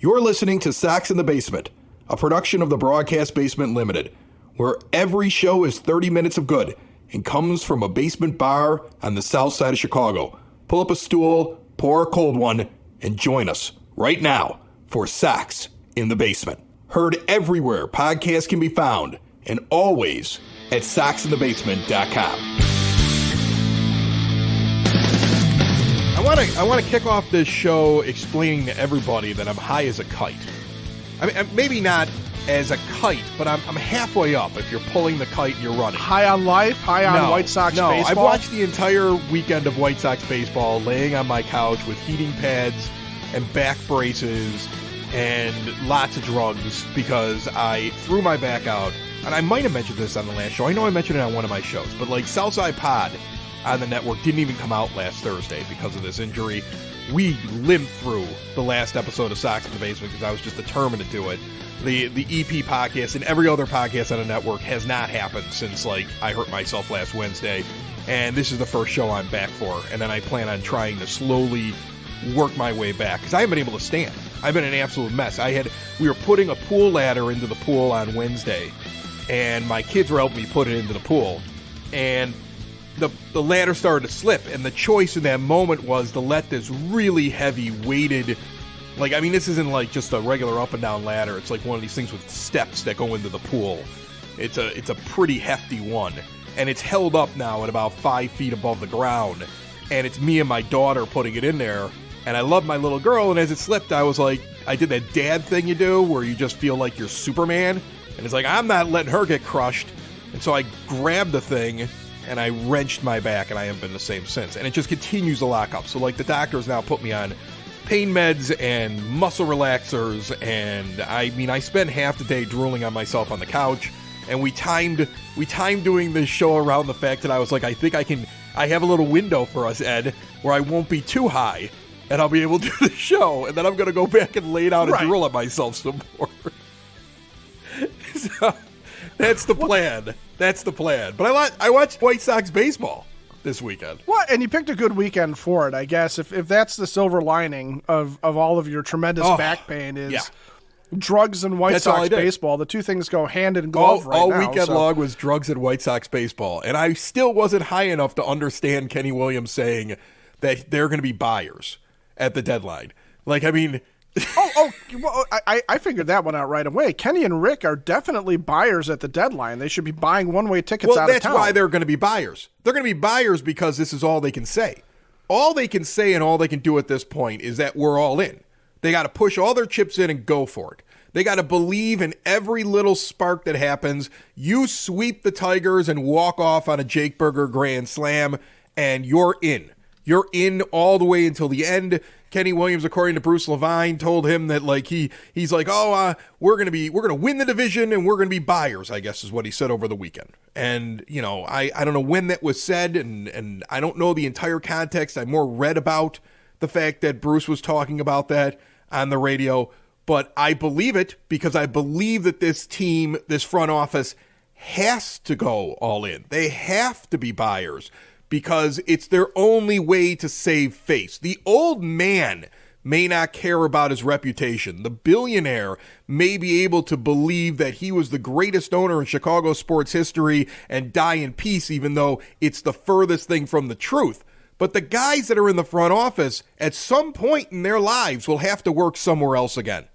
You're listening to Sox in the Basement, a production of the Broadcast Basement Limited, where every show is 30 minutes of good and comes from a basement bar on the south side of Chicago. Pull up a stool, pour a cold one, and join us right now for Sox in the Basement. Heard everywhere podcasts can be found, and always at soxinthebasement.com. I want to kick off this show explaining to everybody that I'm high as a kite. I mean, maybe not as a kite, but I'm halfway up if you're pulling the kite and you're running. High on life? High on White Sox baseball? No, I've watched the entire weekend of White Sox baseball laying on my couch with heating pads and back braces and lots of drugs because I threw my back out. And I might have mentioned this on the last show. I know I mentioned it on one of my shows, but like Southside Pod on the network didn't even come out last Thursday because of this injury. We limped through the last episode of Sox in the Basement because I was just determined to do it. The EP podcast and every other podcast on the network has not happened since like I hurt myself last Wednesday, and this is the first show I'm back for. And then I plan on trying to slowly work my way back because I haven't been able to stand. I've been an absolute mess. We were putting a pool ladder into the pool on Wednesday, and my kids were helping me put it into the pool, and the ladder started to slip, and the choice in that moment was to let this really heavy weighted, like, I mean, this isn't like just a regular up and down ladder. It's like one of these things with steps that go into the pool. It's a pretty hefty one, and it's held up now at about 5 feet above the ground, and it's me and my daughter putting it in there, and I love my little girl, and as it slipped, I was like, I did that dad thing you do where you just feel like you're Superman, and it's like, I'm not letting her get crushed, and so I grabbed the thing, and I wrenched my back, and I haven't been the same since. And it just continues to lock up. So, like, the doctors now put me on pain meds and muscle relaxers, and I mean, I spent half the day drooling on myself on the couch, and we timed doing this show around the fact that I was like, I think I have a little window for us, Ed, where I won't be too high, and I'll be able to do the show, and then I'm going to go back and lay down and drool on myself some more. So, that's the plan. That's the plan. But I watched White Sox baseball this weekend. Well, and you picked a good weekend for it, I guess. If that's the silver lining of all of your tremendous back pain is drugs and White Sox baseball. The two things go hand in glove all now. Weekend long was drugs and White Sox baseball. And I still wasn't high enough to understand Kenny Williams saying that they're going to be buyers at the deadline. Like, I mean... Well, I figured that one out right away. Kenny and Rick are definitely buyers at the deadline. They should be buying one-way tickets out of town. Well, that's why they're going to be buyers. They're going to be buyers because this is all they can say. All they can say and all they can do at this point is that we're all in. They got to push all their chips in and go for it. They got to believe in every little spark that happens. You sweep the Tigers and walk off on a Jake Burger grand slam, and you're in. You're in all the way until the end. Kenny Williams, according to Bruce Levine, told him that like he's like, we're gonna win the division and we're gonna be buyers, I guess is what he said over the weekend. And you know, I don't know when that was said, and I don't know the entire context. I more read about the fact that Bruce was talking about that on the radio, but I believe it because I believe that this team, this front office, has to go all in. They have to be buyers, because it's their only way to save face. The old man may not care about his reputation. The billionaire may be able to believe that he was the greatest owner in Chicago sports history and die in peace, even though it's the furthest thing from the truth. But the guys that are in the front office, at some point in their lives, will have to work somewhere else again.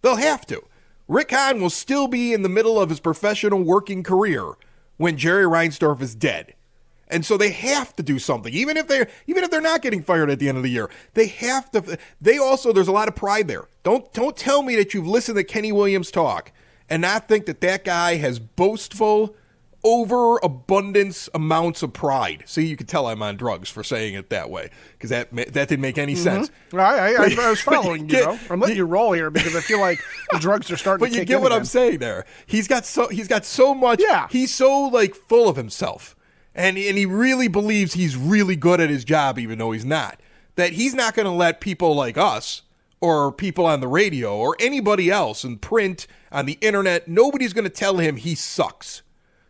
They'll have to. Rick Hahn will still be in the middle of his professional working career when Jerry Reinsdorf is dead. And so they have to do something, even if they're not getting fired at the end of the year. They have to. There's a lot of pride there. Don't tell me that you've listened to Kenny Williams talk and not think that guy has boastful, overabundance amounts of pride. See, you can tell I'm on drugs for saying it that way because that didn't make any sense. I was following you, though. I'm letting you roll here because I feel like the drugs are starting to kick in. But you get what I'm saying there. He's got so much. Yeah. He's so like full of himself. And he really believes he's really good at his job, even though he's not. That he's not going to let people like us or people on the radio or anybody else in print, on the internet, nobody's going to tell him he sucks.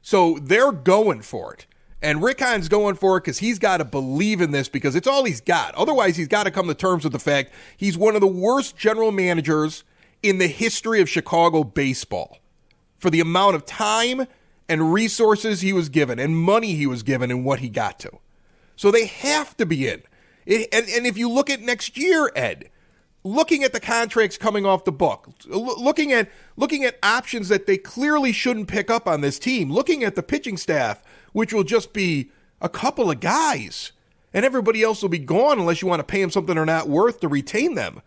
So they're going for it. And Rick Hahn's going for it because he's got to believe in this because it's all he's got. Otherwise, he's got to come to terms with the fact he's one of the worst general managers in the history of Chicago baseball for the amount of time and resources he was given and money he was given and what he got to. So they have to be in. And if you look at next year, Ed, looking at the contracts coming off the book, looking at options that they clearly shouldn't pick up on this team, looking at the pitching staff, which will just be a couple of guys, and everybody else will be gone unless you want to pay them something they're not worth to retain them.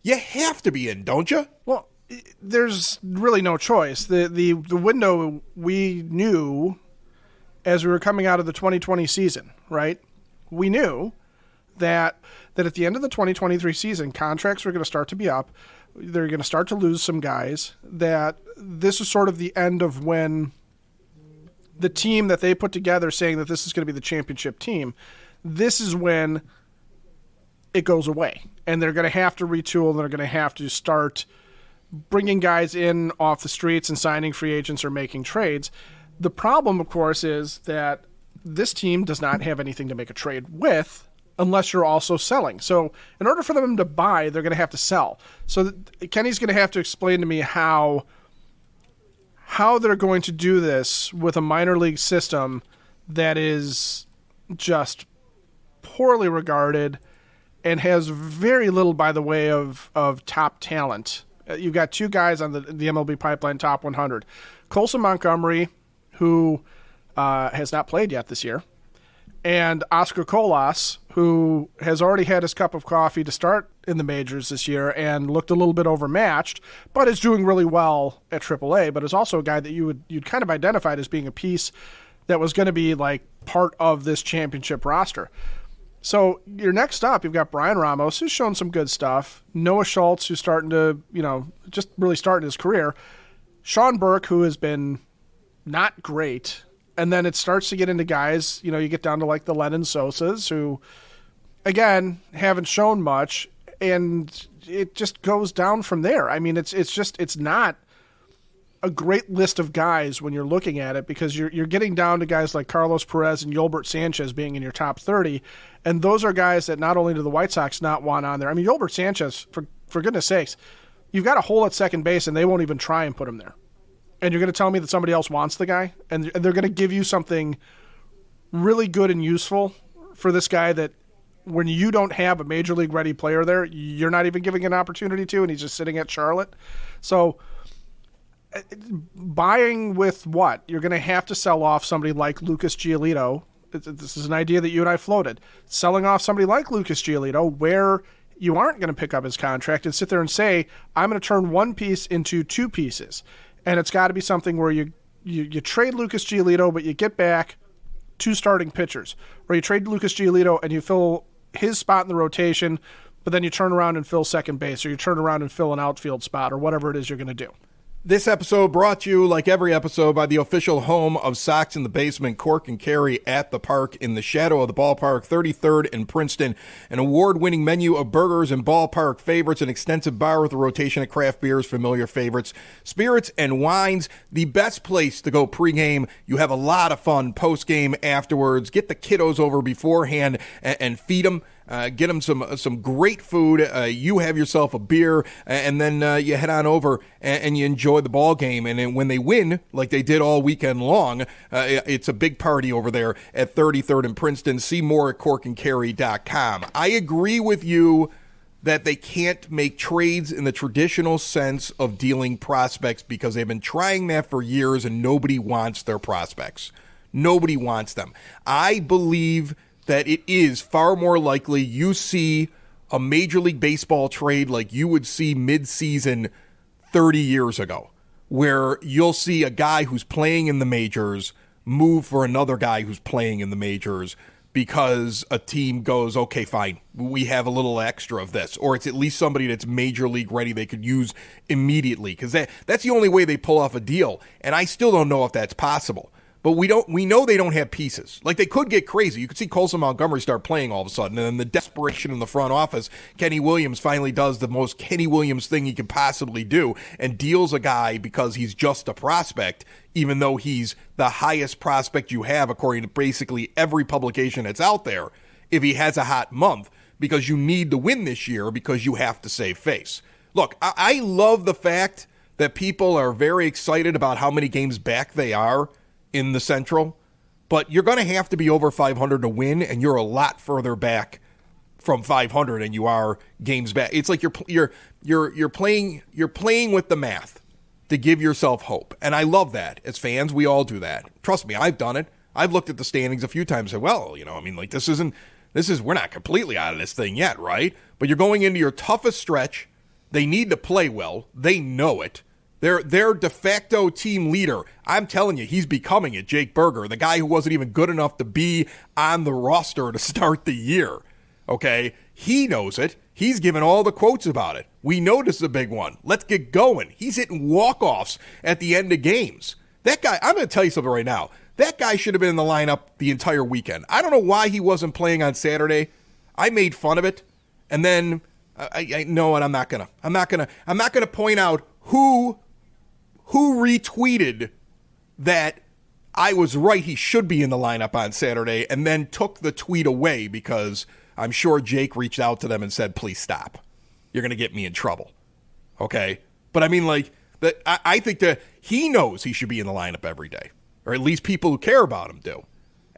You have to be in, don't you? Well, there's really no choice. The window we knew as we were coming out of the 2020 season, right? We knew that at the end of the 2023 season, contracts were going to start to be up. They're going to start to lose some guys. That this is sort of the end of when the team that they put together saying that this is going to be the championship team, this is when it goes away. And they're going to have to retool, and they're going to have to start bringing guys in off the streets and signing free agents or making trades. The problem, of course, is that this team does not have anything to make a trade with unless you're also selling. So in order for them to buy, they're going to have to sell. So Kenny's going to have to explain to me how they're going to do this with a minor league system that is just poorly regarded and has very little by the way of top talent. You've got two guys on the MLB Pipeline Top 100. Colson Montgomery, who has not played yet this year, and Oscar Colas, who has already had his cup of coffee to start in the majors this year and looked a little bit overmatched, but is doing really well at AAA, but is also a guy that you'd kind of identified as being a piece that was going to be like part of this championship roster. So your next up, you've got Brian Ramos, who's shown some good stuff. Noah Schultz, who's starting to, just really starting his career. Sean Burke, who has been not great. And then it starts to get into guys, you get down to like the Lennon Sosas, who, again, haven't shown much. And it just goes down from there. I mean, it's not a great list of guys when you're looking at it, because you're getting down to guys like Carlos Perez and Yolbert Sanchez being in your top 30. And those are guys that not only do the White Sox not want on there. I mean, Yolbert Sanchez, for goodness sakes, you've got a hole at second base and they won't even try and put him there. And you're going to tell me that somebody else wants the guy, and they're going to give you something really good and useful for this guy that when you don't have a major league ready player there, you're not even giving an opportunity to, and he's just sitting at Charlotte. So buying with what? You're going to have to sell off somebody like Lucas Giolito. This is an idea that you and I floated. Selling off somebody like Lucas Giolito where you aren't going to pick up his contract and sit there and say, I'm going to turn one piece into two pieces. And it's got to be something where you trade Lucas Giolito, but you get back two starting pitchers. Or you trade Lucas Giolito and you fill his spot in the rotation, but then you turn around and fill second base, or you turn around and fill an outfield spot, or whatever it is you're going to do. This episode brought to you, like every episode, by the official home of Sox in the Basement, Cork and Carry at the Park in the shadow of the ballpark, 33rd and Princeton. An award-winning menu of burgers and ballpark favorites, an extensive bar with a rotation of craft beers, familiar favorites, spirits, and wines. The best place to go pregame. You have a lot of fun postgame afterwards. Get the kiddos over beforehand and feed them. Get them some great food. You have yourself a beer, and then you head on over and you enjoy the ball game. And then when they win, like they did all weekend long, it's a big party over there at 33rd and Princeton. See more at corkandcarry.com. I agree with you that they can't make trades in the traditional sense of dealing prospects, because they've been trying that for years and nobody wants their prospects. Nobody wants them. I believe that it is far more likely you see a Major League Baseball trade like you would see mid-season 30 years ago, where you'll see a guy who's playing in the majors move for another guy who's playing in the majors because a team goes, okay, fine, we have a little extra of this, or it's at least somebody that's Major League ready they could use immediately, because that's the only way they pull off a deal, and I still don't know if that's possible. But we know they don't have pieces. Like, they could get crazy. You could see Colson Montgomery start playing all of a sudden, and then the desperation in the front office, Kenny Williams finally does the most Kenny Williams thing he could possibly do and deals a guy because he's just a prospect, even though he's the highest prospect you have according to basically every publication that's out there, if he has a hot month, because you need to win this year because you have to save face. Look, I love the fact that people are very excited about how many games back they are in the Central, but you're going to have to be over 500 to win, and you're a lot further back from 500 than you are games back. It's like you're playing with the math to give yourself hope, and I love that. As fans, we all do that. Trust me, I've done it. I've looked at the standings a few times and said, well, we're not completely out of this thing yet, right? But you're going into your toughest stretch. They need to play well. They know it. Their de facto team leader, I'm telling you, he's becoming it, Jake Berger, the guy who wasn't even good enough to be on the roster to start the year. Okay? He knows it. He's given all the quotes about it. We know this is a big one. Let's get going. He's hitting walk-offs at the end of games. That guy, I'm going to tell you something right now. That guy should have been in the lineup the entire weekend. I don't know why he wasn't playing on Saturday. I made fun of it. And then I know, and I'm not gonna point out who retweeted that I was right, he should be in the lineup on Saturday, and then took the tweet away because I'm sure Jake reached out to them and said, please stop. You're going to get me in trouble. Okay? But I mean, like, I think that he knows he should be in the lineup every day, or at least people who care about him do.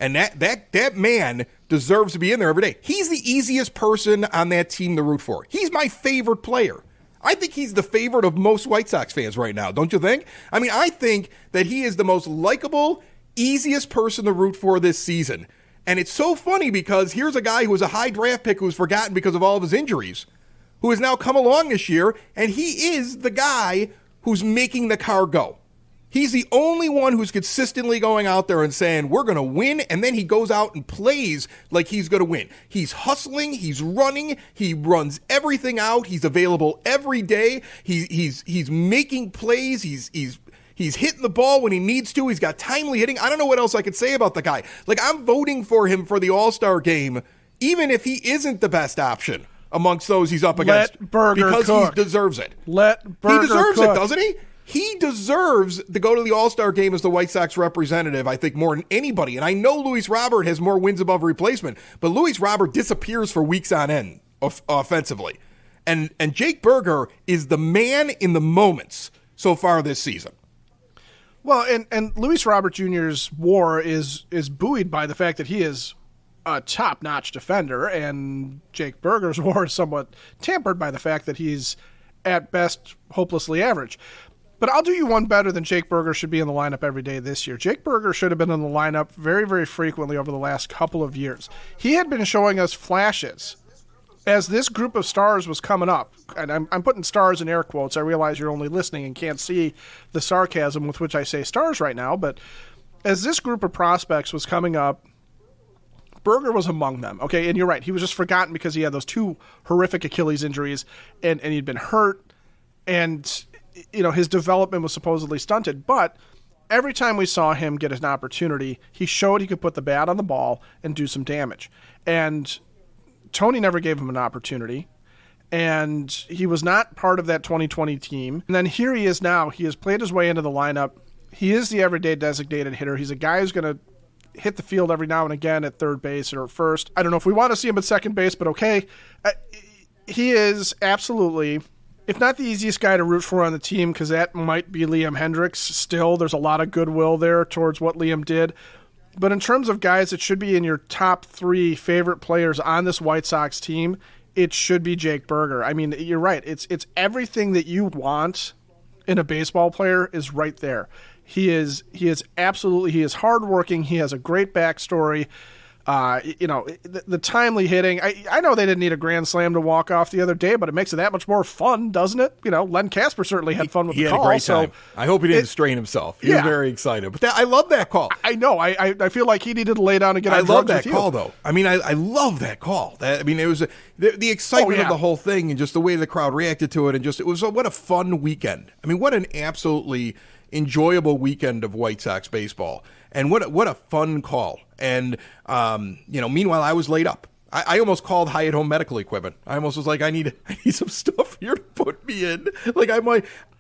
And that man deserves to be in there every day. He's the easiest person on that team to root for. He's my favorite player. I think he's the favorite of most White Sox fans right now, don't you think? I mean, I think that he is the most likable, easiest person to root for this season. And it's so funny because here's a guy who was a high draft pick who was forgotten because of all of his injuries, who has now come along this year, and he is the guy who's making the car go. He's the only one who's consistently going out there and saying, we're going to win, and then he goes out and plays like he's going to win. He's hustling, he's running, he runs everything out, he's available every day, he's making plays, he's hitting the ball when he needs to, he's got timely hitting. I don't know what else I could say about the guy. Like, I'm voting for him for the All-Star game, even if he isn't the best option amongst those he's up against. Let Berger because cook. He deserves it. Let Berger He deserves cook. it, doesn't he? He deserves to go to the All-Star game as the White Sox representative, I think, more than anybody. And I know Luis Robert has more wins above replacement, but Luis Robert disappears for weeks on end offensively. And Jake Berger is the man in the moments so far this season. Well, and Luis Robert Jr.'s WAR is buoyed by the fact that he is a top-notch defender, and Jake Berger's WAR is somewhat tampered by the fact that he's, at best, hopelessly average. But I'll do you one better than Jake Berger should be in the lineup every day this year. Jake Berger should have been in the lineup very, very frequently over the last couple of years. He had been showing us flashes as this group of stars was coming up. And I'm putting stars in air quotes. I realize you're only listening and can't see the sarcasm with which I say stars right now. But as this group of prospects was coming up, Berger was among them. Okay, and you're right. He was just forgotten because he had those two horrific Achilles injuries, and he'd been hurt, and his development was supposedly stunted, but every time we saw him get an opportunity, he showed he could put the bat on the ball and do some damage. And Tony never gave him an opportunity, and he was not part of that 2020 team. And then here he is now. He has played his way into the lineup. He is the everyday designated hitter. He's a guy who's going to hit the field every now and again at third base or first. I don't know if we want to see him at second base, but okay. He is absolutely, if not the easiest guy to root for on the team, because that might be Liam Hendriks still. There's a lot of goodwill there towards what Liam did. But in terms of guys that should be in your top three favorite players on this White Sox team, it should be Jake Berger. I mean, you're right. It's everything that you want in a baseball player is right there. He is absolutely, he is hardworking. He has a great backstory. The timely hitting. I know they didn't need a grand slam to walk off the other day, but it makes it that much more fun, doesn't it? Len Casper certainly had fun with the call. He had a great time. I hope he didn't strain himself. He was very excited. But I love that call. I know. I feel like he needed to lay down and get on drugs. I love that with call, you. though. I mean, I love that call. It was the excitement of the whole thing, and just the way the crowd reacted to it, and just what a fun weekend. I mean, what an absolutely enjoyable weekend of White Sox baseball. And what a fun call. And, meanwhile, I was laid up. I almost called Hyatt Home Medical Equipment. I almost was like, I need some stuff here to put me in. Like,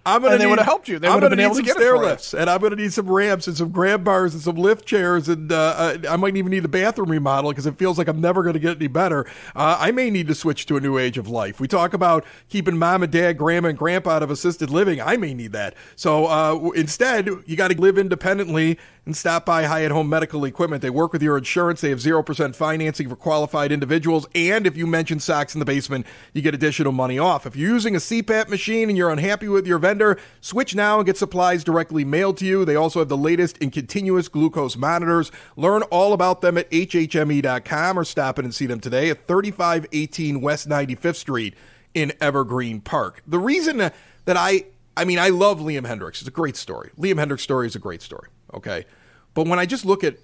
And they would have helped you. They would have been able to get it for you. Lifts, and I'm going to need some ramps and some grab bars and some lift chairs, and I might even need a bathroom remodel because it feels like I'm never going to get any better. I may need to switch to a new age of life. We talk about keeping mom and dad, grandma and grandpa out of assisted living. I may need that. So instead, you got to live independently and stop by Hyatt Home Medical Equipment. They work with your insurance. They have 0% financing for qualified individuals. And if you mention Sox in the Basement, you get additional money off. If you're using a CPAP machine and you're unhappy with your vendor, switch now and get supplies directly mailed to you. They also have the latest in continuous glucose monitors. Learn all about them at hhme.com or stop in and see them today at 3518 West 95th Street in Evergreen Park. The reason that I love Liam Hendriks. It's a great story. Liam Hendriks' story is a great story, okay? But when I just look at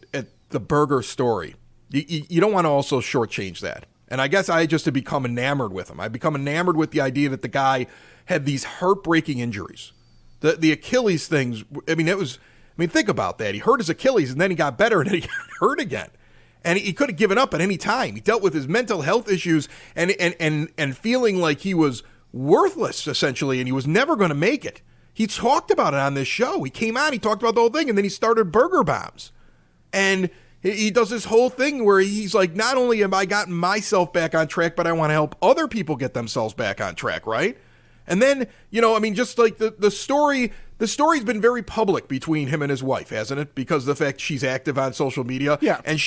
the Burger story, you don't want to also shortchange that. And I guess I just have become enamored with him. I've become enamored with the idea that the guy had these heartbreaking injuries. The Achilles things, think about that. He hurt his Achilles and then he got better and then he got hurt again. And he could have given up at any time. He dealt with his mental health issues and feeling like he was worthless, essentially, and he was never going to make it. He talked about it on this show. He came out, he talked about the whole thing, and then he started Burger Bombs. And he does this whole thing where he's like, not only have I gotten myself back on track, but I want to help other people get themselves back on track, right? And then, just like the story's been very public between him and his wife, hasn't it? Because of the fact she's active on social media. Yeah. And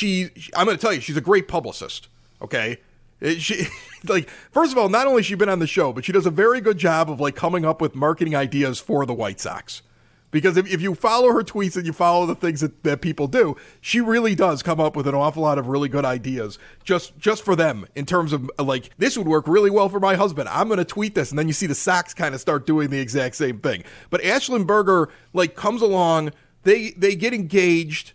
I'm going to tell you, she's a great publicist, okay? First of all, not only has she been on the show, but she does a very good job of coming up with marketing ideas for the White Sox. Because if you follow her tweets and you follow the things that people do, she really does come up with an awful lot of really good ideas just for them in terms of this would work really well for my husband. I'm going to tweet this. And then you see the Sox kind of start doing the exact same thing. But Ashlyn Burger comes along. They get engaged.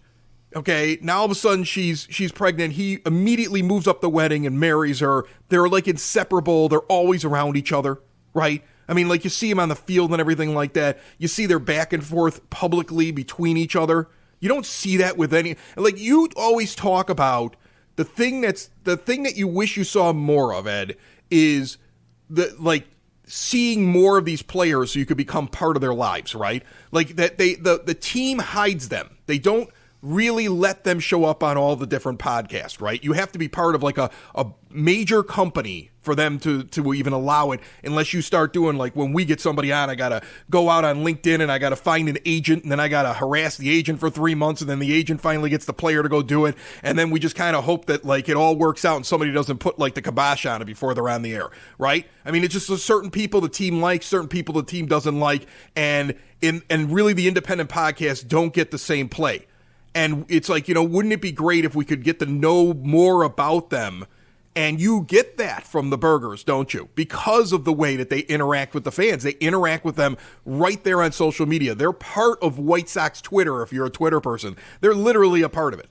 Okay, now all of a sudden she's pregnant. He immediately moves up the wedding and marries her. They're inseparable. They're always around each other, right? You see them on the field and everything like that. You see their back and forth publicly between each other. You don't see that with any. You always talk about the thing that you wish you saw more of, Ed, is seeing more of these players so you could become part of their lives, right? The team hides them. They don't really let them show up on all the different podcasts, right? You have to be part of a major company for them to even allow it, unless you start doing when we get somebody on, I got to go out on LinkedIn and I got to find an agent and then I got to harass the agent for 3 months and then the agent finally gets the player to go do it. And then we just kind of hope that it all works out and somebody doesn't put the kibosh on it before they're on the air, right? It's just certain people the team likes, certain people the team doesn't like. And really the independent podcasts don't get the same play. And it's wouldn't it be great if we could get to know more about them? And you get that from the Burgers, don't you? Because of the way that they interact with the fans. They interact with them right there on social media. They're part of White Sox Twitter if you're a Twitter person. They're literally a part of it.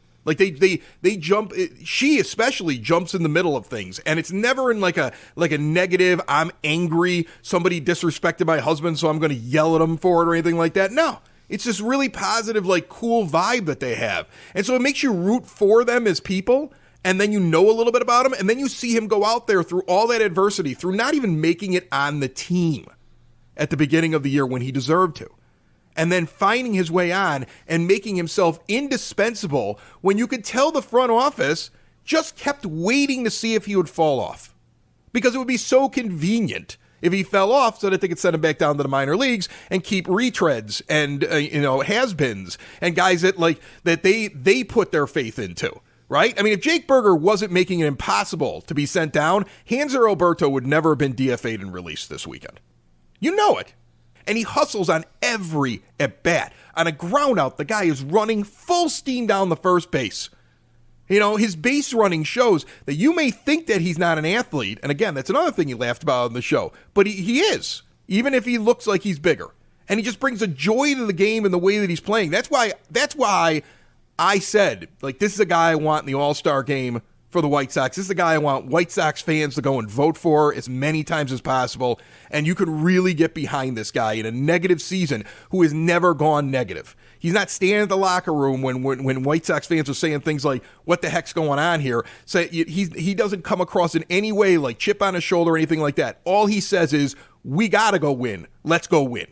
They jump, she especially jumps in the middle of things. And it's never in a negative, I'm angry, somebody disrespected my husband, so I'm going to yell at him for it or anything like that. No. It's this really positive, cool vibe that they have. And so it makes you root for them as people, and then you know a little bit about them, and then you see him go out there through all that adversity, through not even making it on the team at the beginning of the year when he deserved to, and then finding his way on and making himself indispensable when you could tell the front office just kept waiting to see if he would fall off. Because it would be so convenient if he fell off so that they could send him back down to the minor leagues and keep retreads and, has-beens and guys that they put their faith into, right? If Jake Burger wasn't making it impossible to be sent down, Hanser Alberto would never have been DFA'd and released this weekend. You know it. And he hustles on every at-bat. On a ground out, the guy is running full steam down the first base. His base running shows that you may think that he's not an athlete. And again, that's another thing he laughed about on the show. But he is, even if he looks like he's bigger. And he just brings a joy to the game in the way that he's playing. That's why I said, this is a guy I want in the All-Star game for the White Sox. This is the guy I want White Sox fans to go and vote for as many times as possible. And you could really get behind this guy in a negative season who has never gone negative. He's not standing in the locker room when White Sox fans are saying things like, what the heck's going on here? So he doesn't come across in any way like chip on his shoulder or anything like that. All he says is, we got to go win. Let's go win.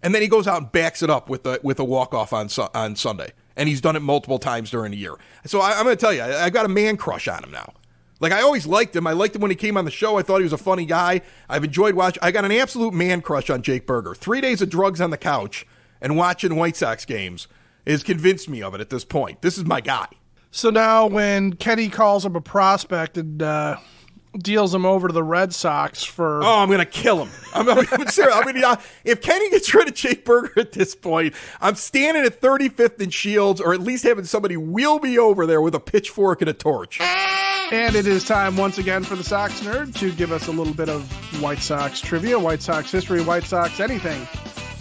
And then he goes out and backs it up with a walk-off on Sunday. And he's done it multiple times during the year. So I'm going to tell you, I've got a man crush on him now. Like, I always liked him. I liked him when he came on the show. I thought he was a funny guy. I've enjoyed watching. I got an absolute man crush on Jake Burger. 3 days of drugs on the couch and watching White Sox games has convinced me of it at this point. This is my guy. So now when Kenny calls him a prospect and deals him over to the Red Sox for... Oh, I'm going to kill him. If Kenny gets rid of Jake Burger at this point, I'm standing at 35th and Shields, or at least having somebody wheel me over there with a pitchfork and a torch. And it is time once again for the Sox Nerd to give us a little bit of White Sox trivia, White Sox history, White Sox anything.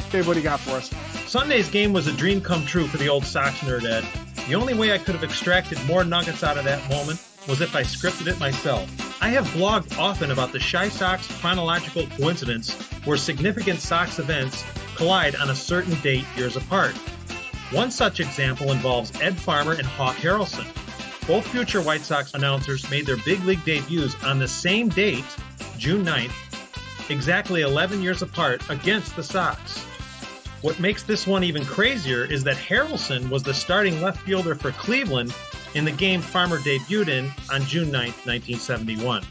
Dave, what do you got for us? Sunday's game was a dream come true for the old Sox Nerd, Ed. The only way I could have extracted more nuggets out of that moment was if I scripted it myself. I have blogged often about the Chi Sox chronological coincidence where significant Sox events collide on a certain date years apart. One such example involves Ed Farmer and Hawk Harrelson. Both future White Sox announcers made their big league debuts on the same date, June 9th, exactly 11 years apart against the Sox. What makes this one even crazier is that Harrelson was the starting left fielder for Cleveland in the game Farmer debuted in on June 9th, 1971.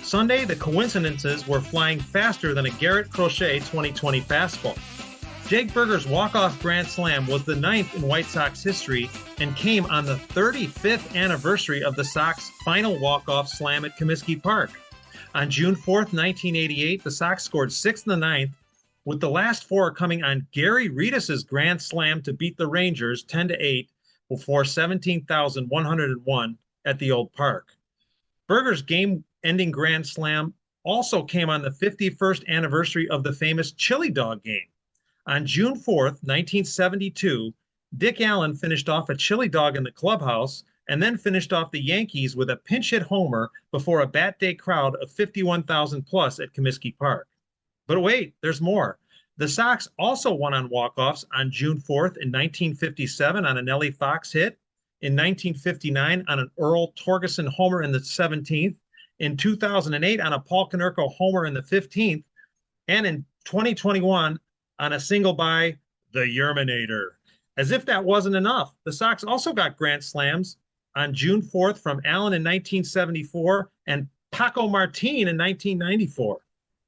Sunday, the coincidences were flying faster than a Garrett Crochet 2020 fastball. Jake Burger's walk-off grand slam was the 9th in White Sox history and came on the 35th anniversary of the Sox final walk-off slam at Comiskey Park. On June 4th, 1988, the Sox scored 6 in the 9th, with the last 4 coming on Gary Redus's grand slam to beat the Rangers 10-8 before 17,101 at the old park. Burger's game-ending grand slam also came on the 51st anniversary of the famous chili dog game. On June 4th, 1972, Dick Allen finished off a chili dog in the clubhouse and then finished off the Yankees with a pinch hit homer before a bat day crowd of 51,000 plus at Comiskey Park. But wait, there's more. The Sox also won on walk-offs on June 4th in 1957 on a Nellie Fox hit, in 1959 on an Earl Torgeson homer in the 17th, in 2008 on a Paul Konerko homer in the 15th, and in 2021 on a single by the Yerminator. As if that wasn't enough, the Sox also got grand slams on June 4th from Allen in 1974 and Paco Martin in 1994.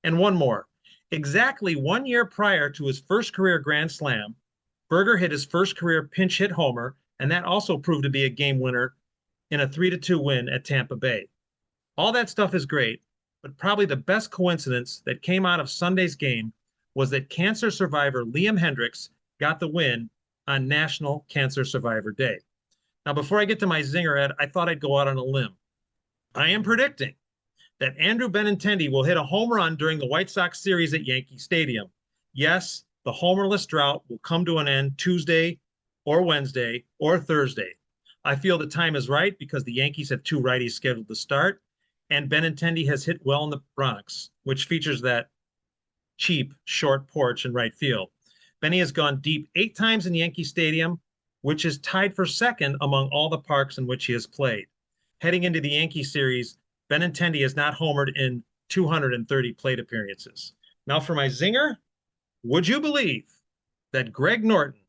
And one more. Exactly 1 year prior to his first career grand slam, Burger hit his first career pinch hit homer, and that also proved to be a game winner in a 3-2 win at Tampa Bay. All that stuff is great, but probably the best coincidence that came out of Sunday's game was that cancer survivor Liam Hendriks got the win on National Cancer Survivor Day. Now, before I get to my zinger, Ed, I thought I'd go out on a limb. I am predicting that Andrew Benintendi will hit a home run during the White Sox series at Yankee Stadium. Yes, the homerless drought will come to an end Tuesday or Wednesday or Thursday. I feel the time is right because the Yankees have 2 righties scheduled to start, and Benintendi has hit well in the Bronx, which features that cheap short porch in right field. Benny has gone deep 8 times in Yankee Stadium, which is tied for second among all the parks in which he has played. Heading into the Yankee series, Benintendi has not homered in 230 plate appearances. Now for my zinger, would you believe that Greg Norton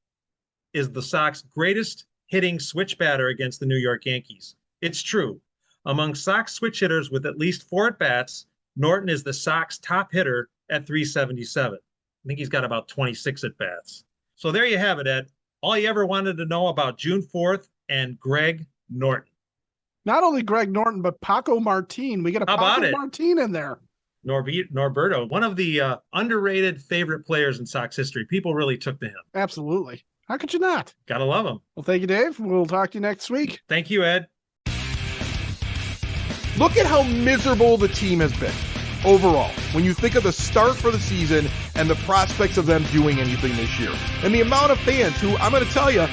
is the Sox greatest hitting switch batter against the New York Yankees? It's true. Among Sox switch hitters with at least 4 at-bats, Norton is the Sox top hitter at 377. I think he's got about 26 at-bats. So there you have it, Ed. All you ever wanted to know about June 4th and Greg Norton. Not only Greg Norton, but Paco Martin. We got a Paco Martin in there. Norberto, one of the underrated favorite players in Sox history. People really took to him. Absolutely. How could you not? Gotta love him. Well, thank you, Dave. We'll talk to you next week. Thank you, Ed. Look at how miserable the team has been overall when you think of the start for the season and the prospects of them doing anything this year. And the amount of fans who, I'm going to tell you,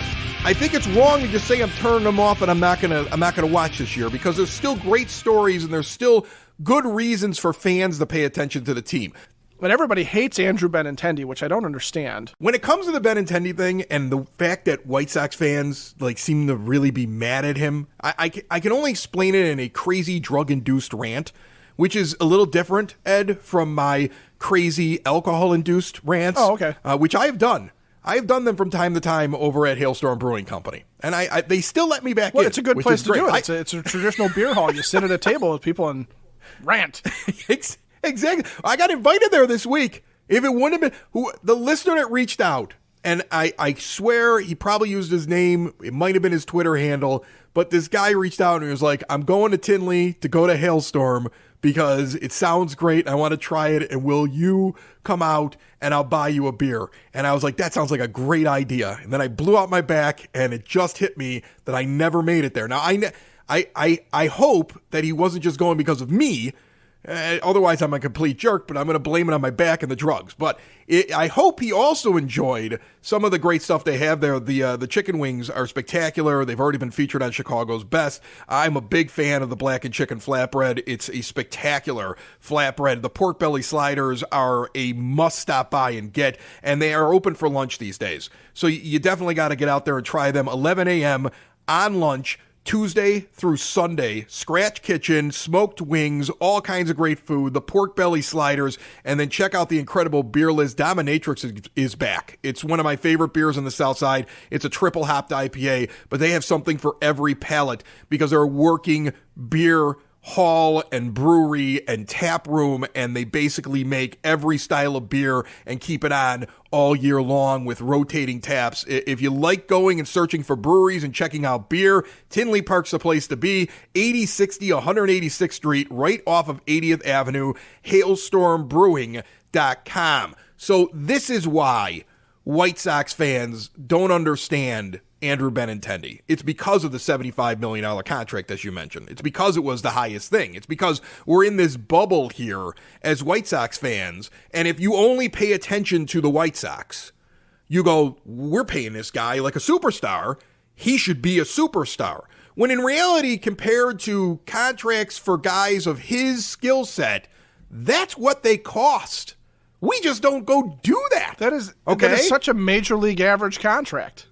I think it's wrong to just say I'm turning them off and I'm not gonna watch this year, because there's still great stories and there's still good reasons for fans to pay attention to the team. But everybody hates Andrew Benintendi, which I don't understand. When it comes to the Benintendi thing and the fact that White Sox fans seem to really be mad at him, I can only explain it in a crazy drug-induced rant, which is a little different, Ed, from my crazy alcohol-induced rants. Oh, okay. Which I have done. I have done them from time to time over at Hailstorm Brewing Company, and they still let me back in. Well, it's a good place to great. do it. It's a traditional beer hall. You sit at a table with people and rant. Exactly. I got invited there this week. If it wouldn't have been the listener that reached out, and I swear he probably used his name. It might have been his Twitter handle, but this guy reached out and he was like, "I'm going to Tinley to go to Hailstorm because it sounds great. I want to try it. And will you come out and I'll buy you a beer?" And I was like, that sounds like a great idea. And then I blew out my back and it just hit me that I never made it there. Now, I hope that he wasn't just going because of me. Otherwise, I'm a complete jerk, but I'm going to blame it on my back and the drugs. But I hope he also enjoyed some of the great stuff they have there. The chicken wings are spectacular. They've already been featured on Chicago's Best. I'm a big fan of the blackened chicken flatbread. It's a spectacular flatbread. The pork belly sliders are a must stop by and get, and they are open for lunch these days. So you definitely got to get out there and try them. 11 a.m. on lunch, Tuesday through Sunday. Scratch Kitchen, smoked wings, all kinds of great food, the pork belly sliders, and then check out the incredible beer list. Dominatrix is back. It's one of my favorite beers on the South Side. It's a triple hopped IPA, but they have something for every palate because they're a working beer hall and brewery and tap room, and they basically make every style of beer and keep it on all year long with rotating taps. If you like going and searching for breweries and checking out beer, Tinley Park's the place to be. 8060 186th Street, right off of 80th Avenue, hailstormbrewing.com. So this is why White Sox fans don't understand Andrew Benintendi. It's because of the $75 million contract, as you mentioned. It's because it was the highest thing. It's because we're in this bubble here as White Sox fans, and if you only pay attention to the White Sox, you go, we're paying this guy like a superstar. He should be a superstar. When in reality, compared to contracts for guys of his skill set, that's what they cost. We just don't go do that. That is such a major league average contract.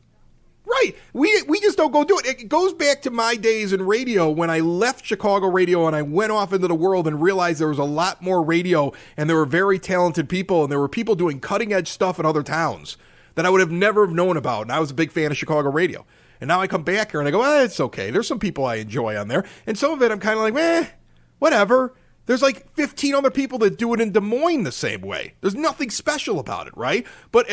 Right. We just don't go do it. It goes back to my days in radio when I left Chicago radio and I went off into the world and realized there was a lot more radio and there were very talented people and there were people doing cutting edge stuff in other towns that I would have never known about. And I was a big fan of Chicago radio. And now I come back here and I go, it's okay. There's some people I enjoy on there. And some of it I'm kind of like, whatever. There's like 15 other people that do it in Des Moines the same way. There's nothing special about it, right? But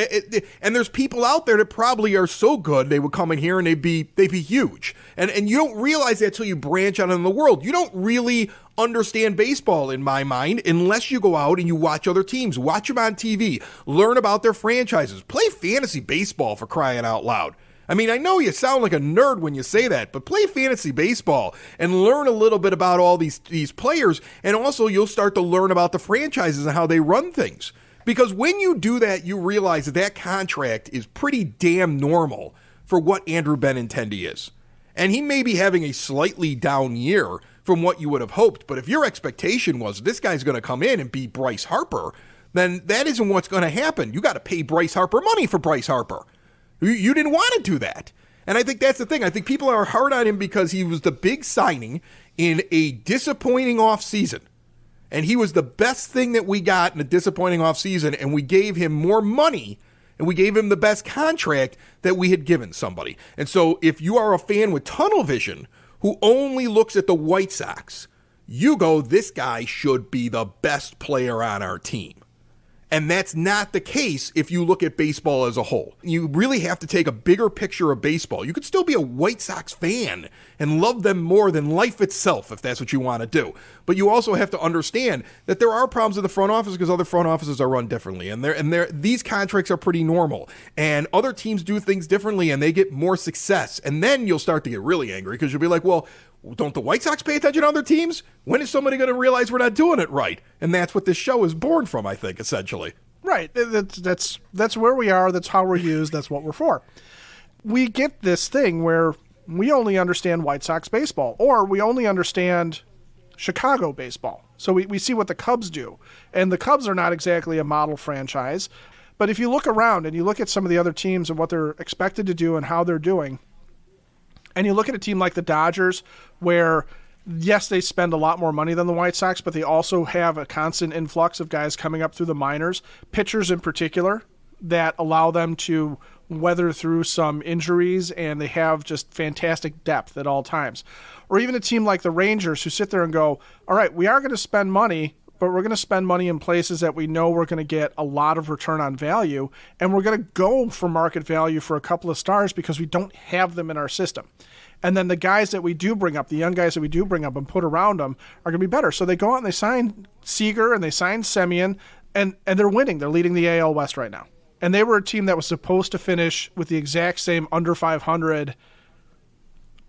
and there's people out there that probably are so good they would come in here and they'd be huge. And you don't realize that until you branch out in the world. You don't really understand baseball in my mind unless you go out and you watch other teams, watch them on TV, learn about their franchises, play fantasy baseball for crying out loud. I mean, I know you sound like a nerd when you say that, but play fantasy baseball and learn a little bit about all these players, and also you'll start to learn about the franchises and how they run things. Because when you do that, you realize that contract is pretty damn normal for what Andrew Benintendi is. And he may be having a slightly down year from what you would have hoped, but if your expectation was this guy's going to come in and be Bryce Harper, then that isn't what's going to happen. You got to pay Bryce Harper money for Bryce Harper. You didn't want to do that. And I think that's the thing. I think people are hard on him because he was the big signing in a disappointing offseason. And he was the best thing that we got in a disappointing offseason, and we gave him more money, and we gave him the best contract that we had given somebody. And so if you are a fan with tunnel vision who only looks at the White Sox, you go, this guy should be the best player on our team. And that's not the case if you look at baseball as a whole. You really have to take a bigger picture of baseball. You could still be a White Sox fan and love them more than life itself if that's what you want to do. But you also have to understand that there are problems in the front office because other front offices are run differently. And these contracts are pretty normal. And other teams do things differently and they get more success. And then you'll start to get really angry because you'll be like, well, don't the White Sox pay attention to other teams? When is somebody going to realize we're not doing it right? And that's what this show is born from, I think, essentially. Right. That's where we are. That's how we're used. That's what we're for. We get this thing where we only understand White Sox baseball, or we only understand Chicago baseball. So we see what the Cubs do. And the Cubs are not exactly a model franchise. But if you look around and you look at some of the other teams and what they're expected to do and how they're doing, and you look at a team like the Dodgers where yes, they spend a lot more money than the White Sox, but they also have a constant influx of guys coming up through the minors, pitchers in particular, that allow them to weather through some injuries, and they have just fantastic depth at all times. Or even a team like the Rangers, who sit there and go, all right, we are going to spend money, but we're going to spend money in places that we know we're going to get a lot of return on value, and we're going to go for market value for a couple of stars because we don't have them in our system. And then the guys that we do bring up, the young guys that we do bring up and put around them, are going to be better. So they go out and they sign Seager and they sign Semien, and they're winning. They're leading the AL West right now. And they were a team that was supposed to finish with the exact same under 500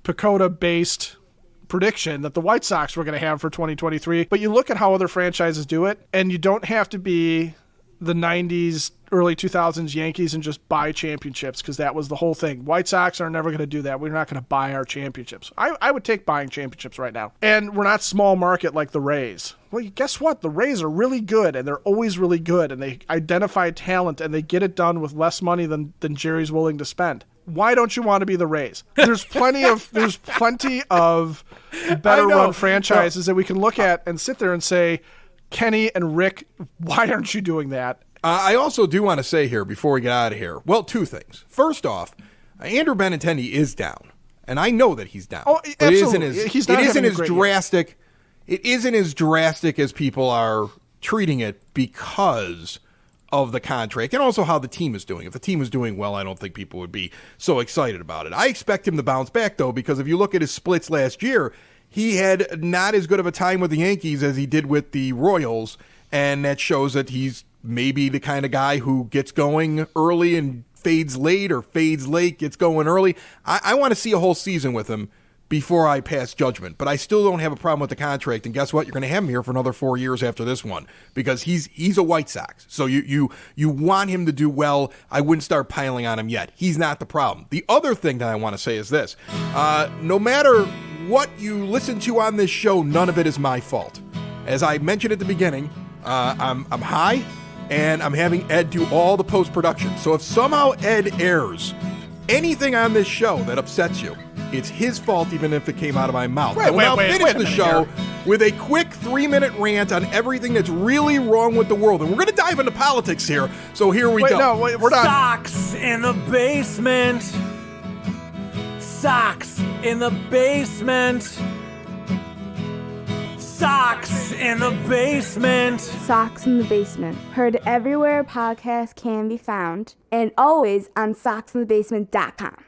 PECOTA-based prediction that the White Sox were going to have for 2023. But you look at how other franchises do it, and you don't have to be the 90s, early 2000s Yankees and just buy championships, because that was the whole thing. White Sox are never going to do that. We're not going to buy our championships. I would take buying championships right now. And we're not small market like the Rays. Well, guess what? The Rays are really good, and they're always really good, and they identify talent, and they get it done with less money than Jerry's willing to spend. Why don't you want to be the Rays? There's plenty of better run franchises that we can look at and sit there and say, Kenny and Rick, why aren't you doing that? I also do want to say here before we get out of here, well, two things. First off, Andrew Benintendi is down, and I know that he's down. Oh, absolutely. It isn't as drastic as people are treating it because of the contract and also how the team is doing. If the team is doing well, I don't think people would be so excited about it. I expect him to bounce back, though, because if you look at his splits last year, he had not as good of a time with the Yankees as he did with the Royals, and that shows that he's maybe the kind of guy who gets going early and fades late, or fades late, gets going early. I want to see a whole season with him before I pass judgment, but I still don't have a problem with the contract. And guess what? You're going to have him here for another 4 years after this one, because he's a White Sox. So you want him to do well. I wouldn't start piling on him yet. He's not the problem. The other thing that I want to say is this. No matter what you listen to on this show, none of it is my fault. As I mentioned at the beginning, I'm high, and I'm having Ed do all the post-production. So if somehow Ed airs anything on this show that upsets you, it's his fault, even if it came out of my mouth. I will now finish the show with a quick 3-minute rant on everything that's really wrong with the world. And we're going to dive into politics here, so here we go. No, we're done. Sox in the basement. Sox in the basement. Sox in the basement. Sox in the Basement. Heard everywhere podcasts can be found, and always on soxinthebasement.com.